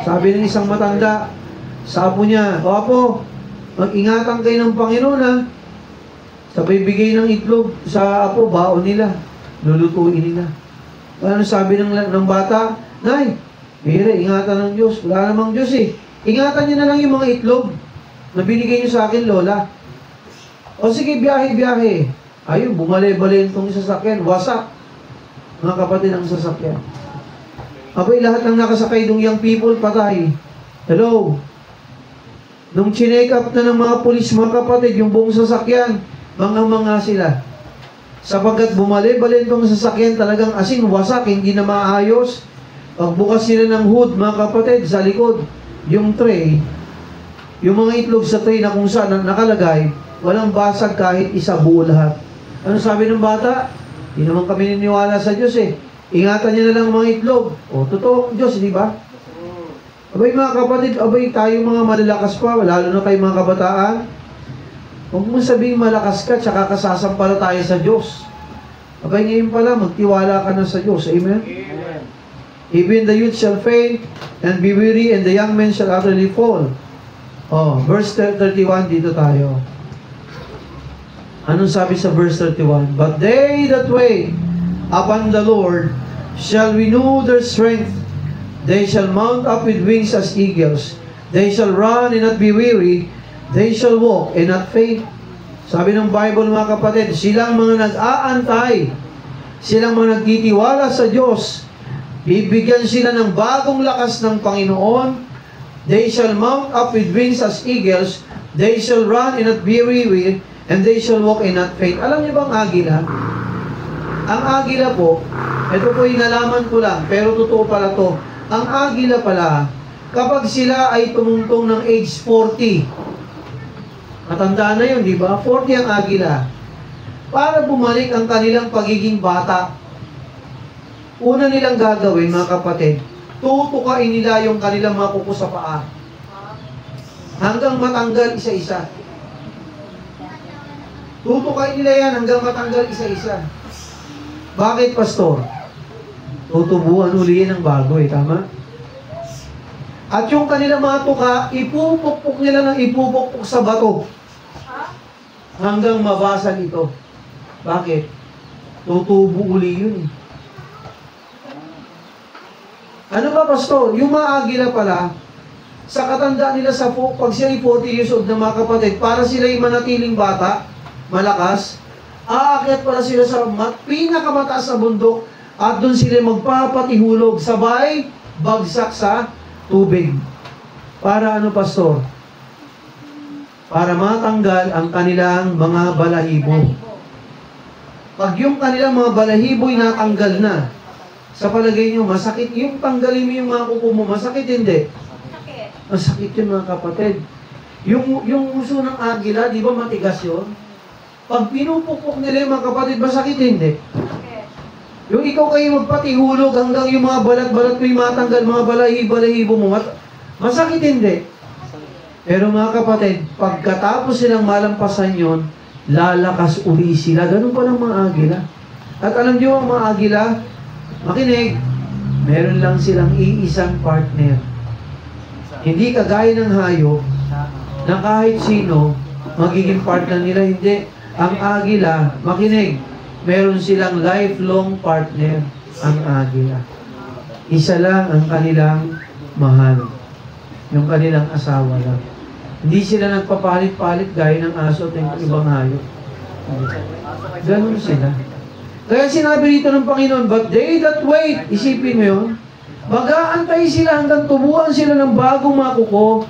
Sabi ng isang matanda, sa apo niya, o apo, mag-ingatan kayo ng Panginoon ha. Sabay bigay ng itlog sa apo, baon nila. lulutuin nila. Ano sabi ng bata? Nay, Mire, ingatan ng Diyos. Wala namang Diyos eh. Ingatan niyo na lang yung mga itlog na binigay niyo sa akin, Lola. O sige, biyahe-biyahe. Ayun, bumali-bali itong sasakyan. Wasak. Mga kapatid ang sasakyan. Abay, lahat ng nakasakay ng young people, patay. Hello? Nung chinek up na ng mga pulis, mga kapatid, yung buong sasakyan, mga sila. Sapagkat bumali-bali itong sasakyan, talagang asin, wasak, hindi na maayos. Pagbukas nila ng hood, mga kapatid, sa likod, yung tray, yung mga itlog sa tray na kung saan nakalagay, walang basag kahit isa, buo lahat. Ano sabi ng bata? Hindi naman kami niniwala sa Diyos eh. Ingatan niya na lang ang mga itlog. O, totoo ang Diyos, di ba? Abay mga kapatid, abay tayo mga malalakas pa, lalo na kayo mga kabataan. Huwag mo sabihing malakas ka, tsaka kasasampala tayo sa Diyos. Abay ngayon pala, magtiwala ka na sa Diyos. Amen? Even the youth shall faint and be weary, and the young men shall utterly fall. Oh, verse 31, dito tayo. Anong sabi sa verse 31? But they that wait upon the Lord shall renew their strength. They shall mount up with wings as eagles. They shall run and not be weary. They shall walk and not faint. Sabi ng Bible mga kapatid, silang mga nag-aantay, silang mga nagtitiwala sa Diyos, bibigyan sila ng bagong lakas ng Panginoon. They shall mount up with wings as eagles. They shall run and not be weary. And they shall walk and not faint. Alam niyo ba ang agila? Ang agila po, ito po yung nalaman ko lang, pero totoo pala to. Ang agila pala, kapag sila ay tumungtong ng age 40, matanda na yun, di ba? 40 ang agila. Para bumalik ang kanilang pagiging bata, una nilang gagawin, mga kapatid, tutukain nila yung kanilang mga kuko sa paa. Hanggang matanggal isa-isa. Tutukain nila yan hanggang matanggal isa-isa. Bakit, Pastor? Tutubuan uli ng bago eh, tama? At yung kanilang mga tuka, ipupukpuk nila ng ipupukpuk sa bato. Hanggang mabasag ito. Bakit? Tutubo uli yun eh. Ano ba, Pastor? Yung mga agila pala, sa katanda nila pag sila 40 years old na mga kapatid, para sila yung manatiling bata, malakas, aakyat pala sila sa pinakamataas na bundok at doon sila magpapatihulog sabay bagsak sa tubig. Para ano, Pastor? Para matanggal ang kanilang mga balahibo. Pag yung kanilang mga balahibo'y natanggal na, sa palagay nyo, masakit yung tanggalin mo yung mga kuko mo, masakit hindi? Masakit. Masakit yun mga kapatid. Yung uso ng agila, di ba matigas yun? Pag pinupukpok nila yung mga kapatid, masakit hindi? Okay. Yung ikaw kayo magpatihulog hanggang yung mga balat-balat mo yung matanggal, mga balahibo mo, masakit hindi? Pero mga kapatid, pagkatapos silang malampasan yon, lalakas uli sila. Ganun pa lang mga agila. At alam niyo ang mga agila, makinig, meron lang silang iisang partner. Hindi kagaya ng hayop na kahit sino magiging partner nila, hindi. Ang agila, makinig, meron silang lifelong partner, ang agila. Isa lang ang kanilang mahal. Yung kanilang asawa lang. Hindi sila nagpapalit-palit gaya ng aso at ng ibang hayop. Ganun sila. Kaya sinabi dito ng Panginoon, but they that wait, isipin mo yun, mag-aantay sila hanggang tubuan sila ng bagong mga kuko,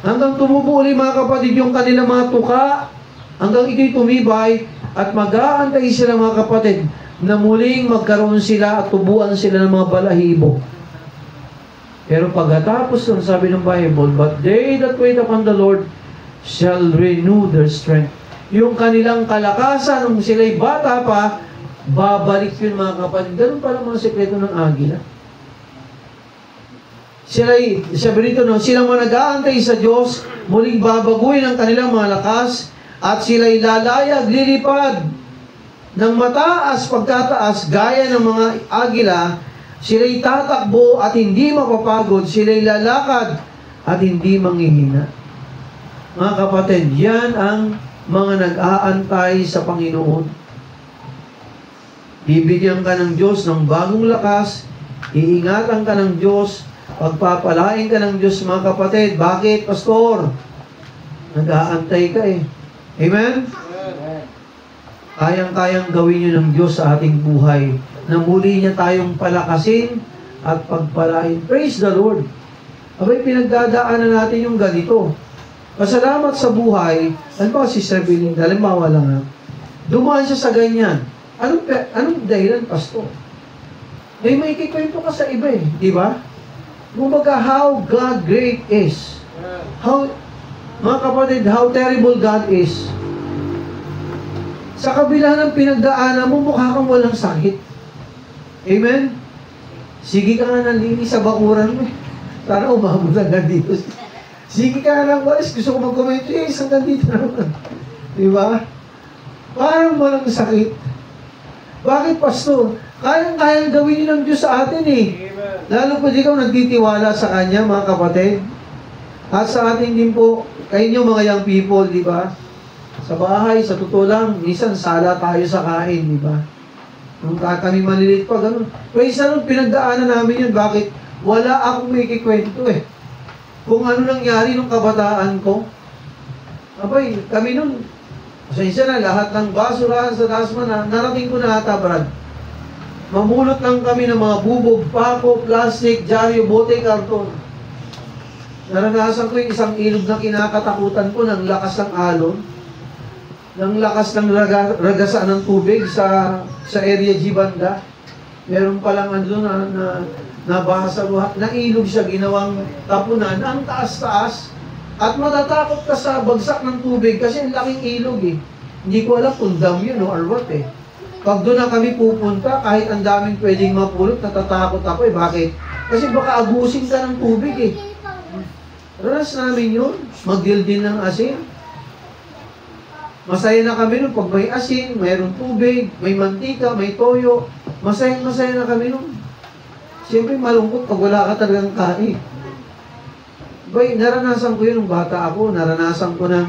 hanggang tumubo ulit mga kapatid yung kanilang mga tuka, hanggang ito'y tumibay, at mag-aantay sila mga kapatid, na muling magkaroon sila at tubuan sila ng mga balahibo. Pero pagkatapos ng sabi ng Bible, but they that wait upon the Lord shall renew their strength. Yung kanilang kalakasan, nung sila'y bata pa, babalik yun mga kapatid. Ganun pala mga sekreto ng agila. Sabi rito, no, silang mga nag-aantay sa Diyos, muling babaguhin ang kanilang mga lakas, at sila'y lalayag, lilipad ng mataas pagkataas, gaya ng mga agila. Sila'y tatakbo at hindi mapapagod, sila'y lalakad at hindi manghihina. Mga kapatid, yan ang mga nag-aantay sa Panginoon. Bibigyan ka ng Diyos ng bagong lakas, iingatan ka ng Diyos, pagpapalain ka ng Diyos, mga kapatid. Bakit, Pastor? Nag-aantay ka eh. Amen? Kayang-kayang gawin yun ng Diyos sa ating buhay, na muli niya tayong palakasin at pagpalain. Praise the Lord. Abay, pinagdadaanan natin yung ganito. Pasalamat sa buhay. Ano ba si Sir Belinda? Halimbawa lang ha. Dumaan siya sa ganyan. Anong dahilan, Pastor? May kikwento ka sa iba eh. Di ba? Kumbaga, how God great is. Mga kapatid, how terrible God is. Sa kabila ng pinagdaanan mo, mukha kang walang sakit. Amen? Sige ka nga nalinis sa bakuran mo eh. Sana umabot hanggang dito. Sige ka nga lang, walis. Gusto ko mag-comment. Hanggang dito naman. Di ba? Parang walang sakit. Bakit, Pastor? Kayang-kayang gawin yun ng Diyos sa atin eh. Lalo pa ikaw nagtitiwala sa Kanya, mga kapatid. At sa atin din po, kayo mga young people, di ba? Sa bahay, sa totoo lang, minsan sala tayo sa kain, di ba? Nung kami maliliit pa, gano'n. Praise the Lord, pinagdaanan namin yun. Bakit? Wala akong may kikwento eh. Kung ano nangyari nung kabataan ko. Abay, kami nun, pasensya na, lahat ng basurahan sa Dasma na, narating ko na ata, Brad. Mamulot lang kami ng mga bubog, pako, plastic, dyaryo, bote, karton. Naranasan ko yung isang ilog na kinakatakutan ko ng lakas ng alon, ng lakas ng ragasaan ng tubig sa area G banda. Meron palang ano na nabasa na ilog siya, ginawang tapunan, ang taas-taas. At matatakot ka sa bagsak ng tubig kasi ang laking ilog eh. Hindi ko alam kung dam yun or what eh. Pag doon na kami pupunta, kahit ang daming pwedeng mapulot, natatakot ako eh. Bakit? Kasi baka abusin ka ng tubig eh. Ranas namin yun. Mag-deal din ng asin. Masaya na kami nun pag may asin, mayroong tubig, may mantika, may toyo. Masaya na kami nun. Siyempre malungkot pag wala ka talagang kain. Bay, naranasan ko yun nung bata ako. Naranasan ko ng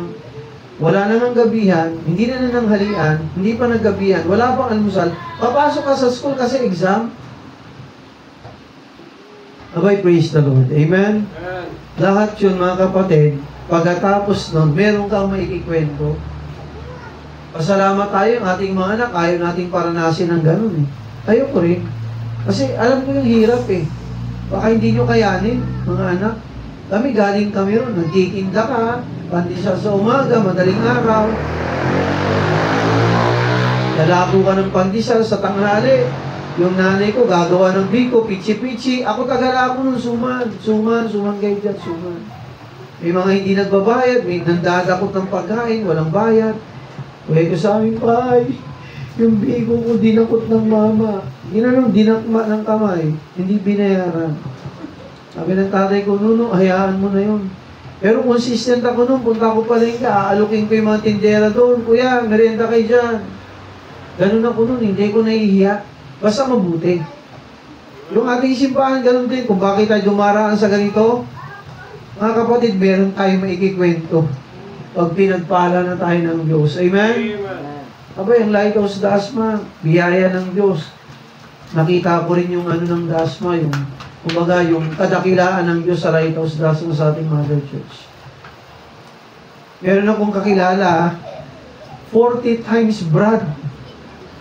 wala na ng gabihan, hindi na nananghalian, hindi pa naggabihan, wala pang almusal, papasok ka sa school kasi exam. Abay, praise the Lord. Amen? Lahat yun, mga kapatid, pagkatapos nun, meron kang maikikwento. Pasalamat tayo, ang ating mga anak, ayaw nating paranasin ng ganun eh. Ayoko rin. Kasi alam ko yung hirap eh. Baka hindi nyo kayanin, mga anak. Kami galing kami ron, nagtitinda ka, pandesal sa umaga, madaling araw. Lalako ka ng pandesal sa tanghali. Yung nanay ko, gagawa ng biko, pichi-pichi. Ako tagalako ng suman kayo dyan, suman. May mga hindi nagbabayad, may nandadakot ng pagkain, walang bayad. Uwi ko sa aming bahay, yung biko ko dinakot ng mama. Ginanong dinakma ng kamay, hindi binayaran. Sabi ng tatay ko, Nuno, hayaan mo na yun. Pero consistent ako nun, punta ko palengke, aalukin ko yung mga tindera doon. Kuya, merienda kayo dyan. Ganun ako nun, hindi ko nahihiya. Basta mabuti. Yung ating simbahan, ganun din. Kung bakit tayo dumaraan sa ganito, mga kapatid, meron tayong maikikwento. Pag pinagpala na tayo ng Diyos. Amen? Abay, ang Lighthouse Dasma, biyaya ng Diyos. Nakita ko rin yung ano ng Dasma, kumbaga, yung kadakilaan ng Diyos sa Lighthouse Dasma sa ating Mother Church. Meron akong kakilala, 40 times Brad.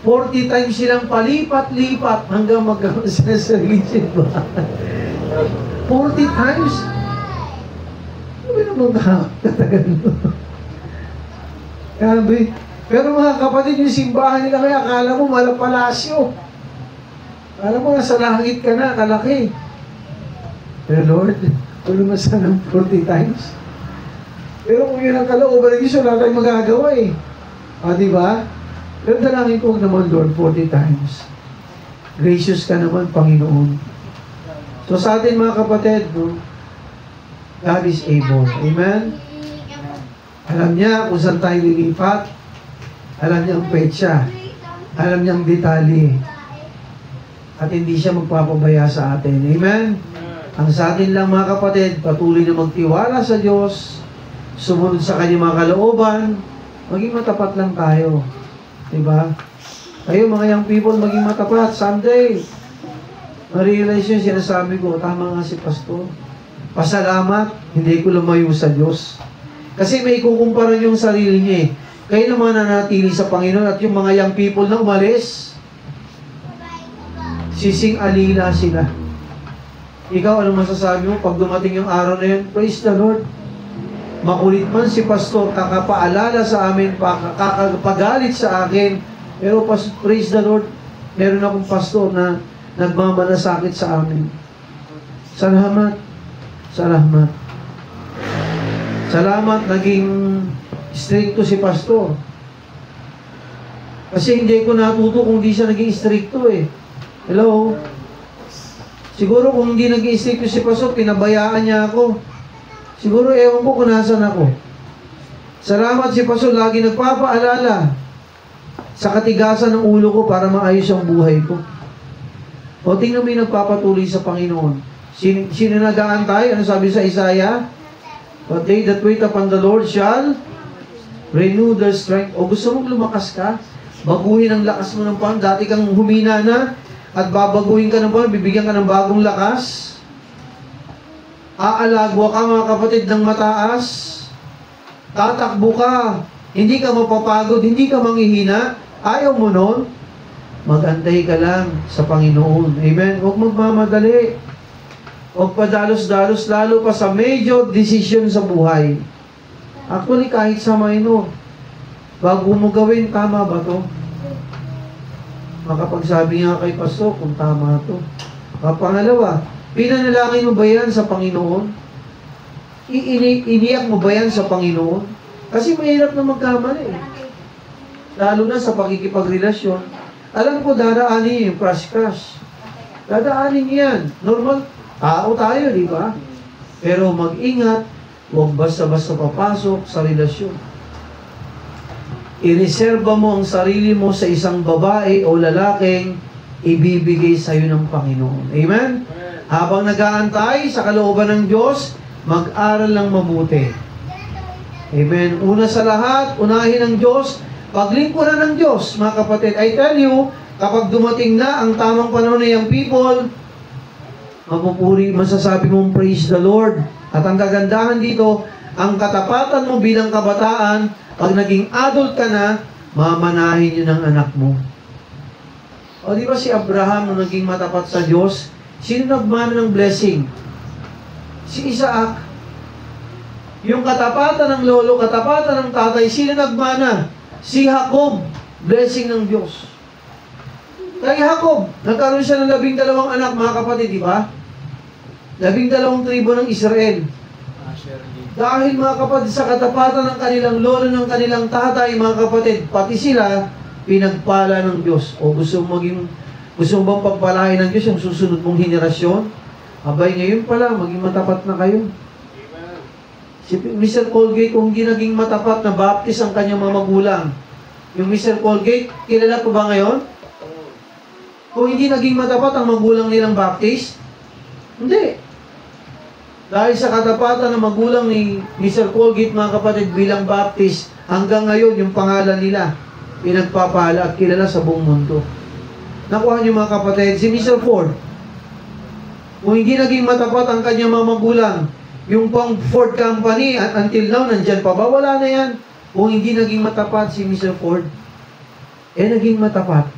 40 times silang palipat-lipat hanggang magkaroon sila sa religion ba? 40 times? Ano naman katagal mo? Grabe. Pero mga kapatid, yung simbahan nila kaya akala mo malapalasyo. Akala mo nasa langit ka na, kalaki. Pero Lord, kung naman sana 40 times. Pero kung yun ang kalooban ng Diyos, wala tayong magagawa eh. Diba? Pero dalangin ko naman, Lord, 40 times. Gracious ka naman, Panginoon. So sa atin mga kapatid, no, God is able. Amen? Alam niya kung saan tayo lilipat. Alam niya ang petsa. Alam niya ang detalye. At hindi siya magpapabaya sa atin. Amen? Ang sa atin lang mga kapatid, patuloy na magtiwala sa Diyos, sumunod sa Kanyang mga kalooban, maging matapat lang tayo. Diba? Kayo mga young people, maging matapat. Someday, ma-realize yun, sinasabi ko, tama nga si Pastor. Pasalamat, hindi ko lumayo sa Diyos. Kasi may kukumparan yung sarili niya eh. Kayo naman nanatili sa Panginoon at yung mga young people na umalis, sising-alila sila. Ikaw, ano masasabi mo pag dumating yung araw na yun? Praise the Lord. Makulit man si Pastor, kakapaalala sa amin, kakapagalit sa akin, pero praise the Lord, meron akong pastor na nagmamalasakit sa amin. Salamat. Salamat. Salamat, naging stricto si Pastor. Kasi hindi ko natuto kung di siya naging stricto eh. Hello? Siguro kung hindi naging stricto si Pastor, pinabayaan niya ako. Siguro ewan ko kung nasan ako. Salamat si Pastor, lagi nagpapaalala sa katigasan ng ulo ko para maayos ang buhay ko. O tingnan mo yung nagpapatuloy sa Panginoon. Sinanagaan tayo, ano sabi sa Isaiah? But they that wait upon the Lord shall renew their strength. O gusto mong lumakas ka? Baguhin ang lakas mo ng Panginoon. Dati kang humina na at babaguhin ka ng Panginoon, bibigyan ka ng bagong lakas. Aalagwa ka mga kapatid ng mataas. Tatakbo ka. Hindi ka mapapagod, hindi ka manghihina. Ayaw mo nun? Mag-antay ka lang sa Panginoon. Amen? Huwag magmamadali. Huwag padalos-dalos, lalo pa sa major decision sa buhay. Actually, kahit sa minor, bago mo gawin, tama ba to? Makapagsabi nga kay Pastor kung tama to. Pangalawa, pinanalangin mo ba yan sa Panginoon? Iniyak mo ba yan sa Panginoon? Kasi mahirap na magkamali. Lalo na sa pakikipagrelasyon. Alam ko, dadaanin yung crush. Dadaanin yan. Normal, tao tayo, di ba? Pero mag-ingat, huwag basta-basta papasok sa relasyon. Ireserba mo ang sarili mo sa isang babae o lalaking ibibigay sa iyo ng Panginoon. Amen? Habang nag-aantay sa kalooban ng Diyos, mag-aral ng mabuti. Amen? Una sa lahat, unahin ng Diyos, paglingkuran ng Diyos, mga kapatid. I tell you, kapag dumating na ang tamang panahon ng young people, mapupuri, masasabi mong praise the Lord. At ang kagandahan dito, ang katapatan mo bilang kabataan, pag naging adult ka na, mamanahin yun ng anak mo. O di ba si Abraham nung naging matapat sa Diyos, sino nagmana ng blessing? Si Isaac. Yung katapatan ng lolo, katapatan ng tatay, sino nagmana? Si Jacob. Blessing ng Diyos. Kay Jacob, nagkaroon siya ng 12 anak, mga kapatid, di ba? 12 tribo ng Israel. Dahil mga kapatid, sa katapatan ng kanilang lolo, ng kanilang tatay, mga kapatid, pati sila, pinagpala ng Diyos. O gusto mo bang pagpalain ng Diyos yung susunod mong henerasyon? Abay, ngayon pala, maging matapat na kayo. Si Mr. Colgate, kung hindi naging matapat na baptist ang kanyang mga magulang, yung Mr. Colgate, kilala po ba ngayon? Kung hindi naging matapat ang magulang nilang baptist, hindi. Dahil sa katapatan ng magulang ni Mr. Colgate, mga kapatid, bilang baptist, hanggang ngayon, yung pangalan nila, pinagpapala at kilala sa buong mundo. Nakuha niyo mga kapatid, si Mr. Ford, kung hindi naging matapat ang kanyang mga magulang, yung pang Ford Company, at until now, nandyan pa ba? Wala na yan. Kung hindi naging matapat si Mr. Ford, naging matapat.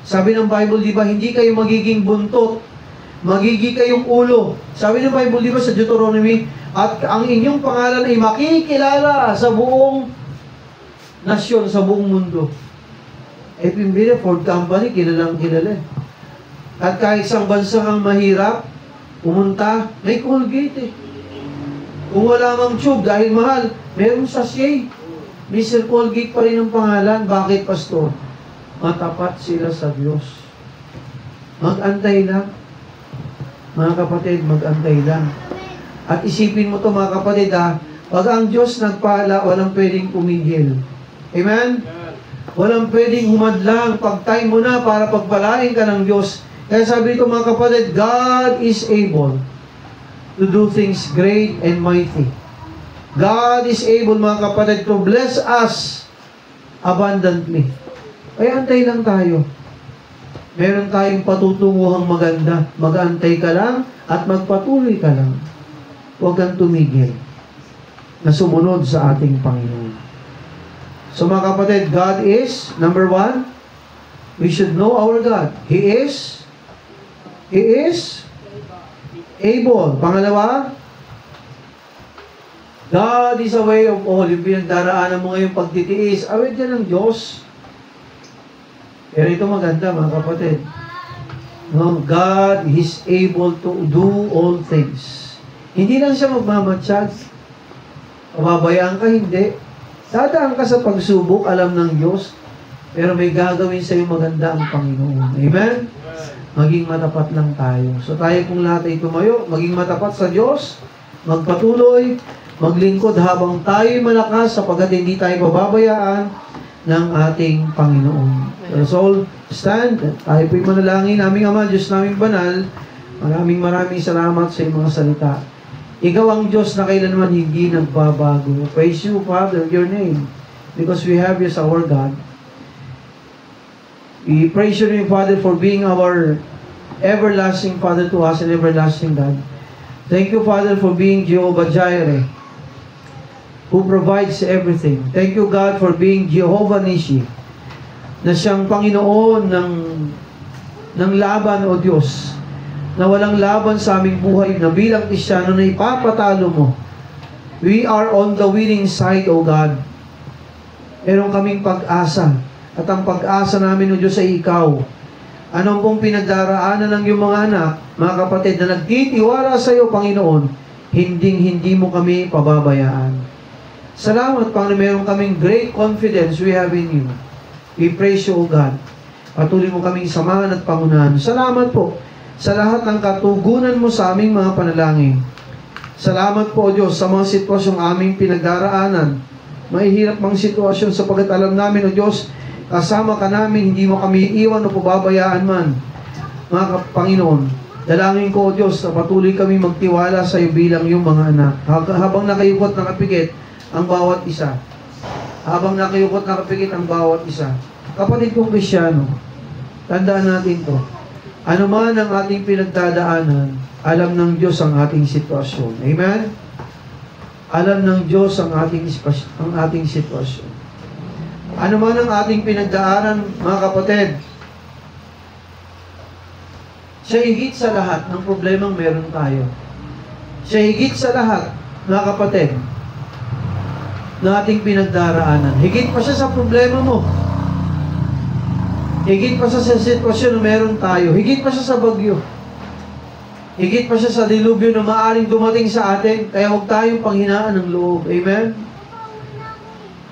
Sabi ng Bible, di ba, hindi kayo magiging buntot, magiging kayong ulo. Sabi ng Bible, di ba, sa Deuteronomy, at ang inyong pangalan ay makikilala sa buong nasyon, sa buong mundo. Pimbira, Ford Company, kilalang kilala. At kahit isang bansa kang mahirap, pumunta, may Colgate eh. Kung wala mang tube, dahil mahal, meron sachet. Mr. Colgate pa rin ang pangalan. Bakit, Pastor? Matapat sila sa Diyos. Mag-antay lang. Mga kapatid, mag-antay lang. At isipin mo to mga kapatid pag ang Diyos nagpala, walang pwedeng pumigil. Amen? Walang pwedeng humadlang. Pag time mo na para pagpalain ka ng Diyos. Kaya sabi ito mga kapatid, God is able to do things great and mighty. God is able, mga kapatid, to bless us abundantly. Ay, antay lang tayo. Meron tayong patutunguhang maganda. Mag-antay ka lang at magpatuloy ka lang. Huwag kang tumigil na sumunod sa ating Panginoon. So mga kapatid, God is, number one, we should know our God. He is able. Pangalawa, God is a way of all. Yung pinagdaraanan mo ngayong pagtitiis, awit yan ng Diyos. Pero ito maganda mga kapatid. No, God is able to do all things. Hindi lang siya magmamatsyag. Pababayaan ka, hindi. Dadaan ka sa pagsubok, alam ng Diyos. Pero may gagawin sa iyo maganda ang Panginoon. Amen? Maging matapat lang tayo. So tayo kung lahat ay tumayo, maging matapat sa Diyos, magpatuloy, maglingkod habang tayo'y malakas sapagkat hindi tayo pababayaan ng ating Panginoon. Let's all stand. Tayo po'y manalangin. Aming Ama, Diyos naming banal, maraming salamat sa iyong mga salita. Ikaw ang Diyos na kailanman hindi nagbabago. Praise you, Father, your name, because we have you as our God. We praise your name, Father, for being our everlasting Father to us and everlasting God. Thank you, Father, for being Jehovah Jireh, who provides everything. Thank you, God, for being Jehovah Nissi, na siyang Panginoon ng laban, O Diyos, na walang laban sa aming buhay, na bilang Kristyano na ipapatalo mo. We are on the winning side, O God. Meron kaming pag-asa, at ang pag-asa namin, O Diyos, ay Ikaw. Anong pong pinagdaraanan ng iyong mga anak, mga kapatid, na nagtitiwala sa iyo, Panginoon, hindi mo kami pababayaan. Salamat, Panginoon, meron kaming great confidence we have in you. We praise you, O God. Patuloy mo kaming samahan at pangunahan. Salamat po sa lahat ng katugunan mo sa aming mga panalangin. Salamat po, O Diyos, sa mga sitwasyong aming pinagdaraanan. Mahihirap mang sitwasyon sapagkat alam namin, O Diyos, kasama ka namin, hindi mo kami iiwan o pababayaan man. Mga Panginoon, dalangin ko, O Diyos, na patuloy kami magtiwala sa iyo bilang iyong mga anak. Habang nakayukot nakapikit ang bawat isa. Habang nakayukot nakapikit ang bawat isa. Kapatid kong Kristyano, tandaan natin to. Ano man ang ating pinagdadaanan, alam ng Diyos ang ating sitwasyon. Amen? Alam ng Diyos ang ating sitwasyon. Ano man ang ating pinagdaanan, mga kapatid, siya higit sa lahat ng problemang meron tayo. Siya higit sa lahat, mga kapatid, ng ating pinagdaraanan. Higit pa siya sa problema mo. Higit pa siya sa sitwasyon na meron tayo. Higit pa siya sa bagyo. Higit pa siya sa dilubyo na maaaring dumating sa atin. Kaya huwag tayong panghinaan ng loob. Amen?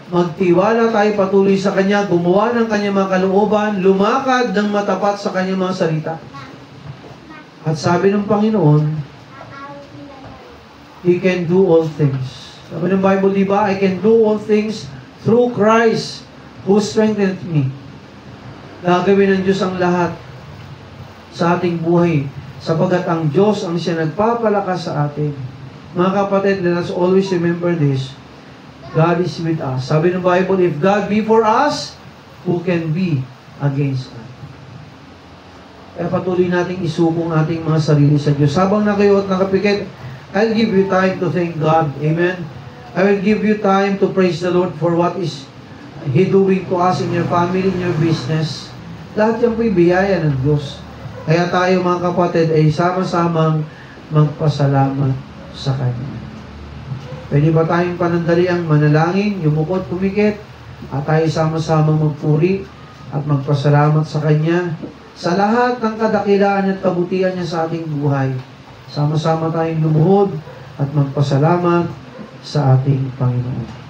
Magtiwala tayo patuloy sa Kanya, gumawa ng Kanyang mga kalooban, lumakad ng matapat sa Kanyang mga salita. At sabi ng Panginoon, He can do all things. Sabi ng Bible, di ba? I can do all things through Christ who strengthened me. Gagawin ng Diyos ang lahat sa ating buhay sapagkat ang Diyos ang siya nagpapalakas sa atin. Mga kapatid, let us always remember this. God is with us. Sabi ng Bible, if God be for us, who can be against us? Kaya patuloy nating isubong ating mga sarili sa Diyos. Habang nakayo at nakapikit, I'll give you time to thank God. Amen? I will give you time to praise the Lord for what is He doing to us in your family, in your business. Lahat yan po'y biyaya ng Diyos. Kaya tayo mga kapatid ay sama-samang magpasalamat sa Kanya. Pwede ba tayong panandaliang manalangin, yumukot, pumikit, at tayo sama-samang magpuri at magpasalamat sa Kanya sa lahat ng kadakilaan at kabutihan niya sa ating buhay. Sama-sama tayong lumuhod at magpasalamat sa ating Panginoon.